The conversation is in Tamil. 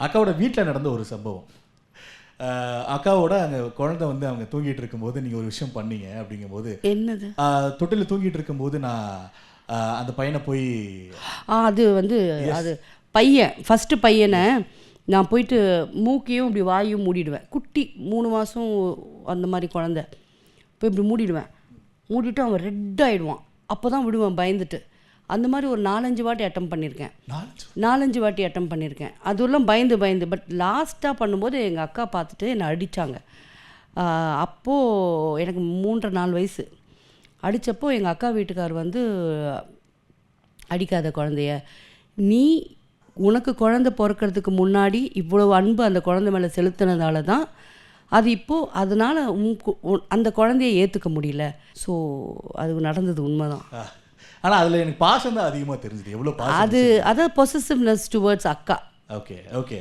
அக்காவோட வீட்டில் நடந்த ஒரு சம்பவம். அக்காவோட அங்கே குழந்தை வந்து அவங்க தூங்கிட்டு இருக்கும்போது நீங்கள் ஒரு விஷயம் பண்ணீங்க அப்படிங்கும்போது. என்னது? தொட்டில் தூங்கிட்டு இருக்கும்போது நான் அந்த பையனை போய் அது வந்து அது பையன் ஃபஸ்ட்டு பையனை நான் போயிட்டு மூக்கையும் இப்படி வாயும் மூடிடுவேன். குட்டி 3 மாதம் அந்த மாதிரி குழந்தை போய் இப்படி மூடிட்டு அவன் ரெட் ஆகிடுவான். அப்போ தான் விடுவேன் பயந்துட்டு. அந்த மாதிரி ஒரு 4-5 வாட்டி அட்டம் பண்ணியிருக்கேன். 4-5 வாட்டி அட்டம் பண்ணியிருக்கேன். அதுவெல்லாம் பயந்து பட் லாஸ்ட்டாக பண்ணும்போது எங்கள் அக்கா பார்த்துட்டு என்னை அடித்தாங்க. அப்போது எனக்கு 3-4 வயசு. அடித்தப்போ எங்கள் அக்கா வீட்டுக்கார் வந்து, அடிக்காத குழந்தைய, நீ உனக்கு குழந்தை பிறக்கிறதுக்கு முன்னாடி இவ்வளோ அன்பு அந்த குழந்தை மேலே செலுத்தினதால தான் அது இப்போது அதனால் அந்த குழந்தைய ஏற்றுக்க முடியல. ஸோ அது நடந்தது உண்மைதான். ஆனால் அதில் எனக்கு பாசம் தான் அதிகமாக தெரிஞ்சுது. எவ்வளோ பாசம் அது அதான் பொசசிவ்னஸ் டுவர்ட்ஸ் அக்கா. ஓகே.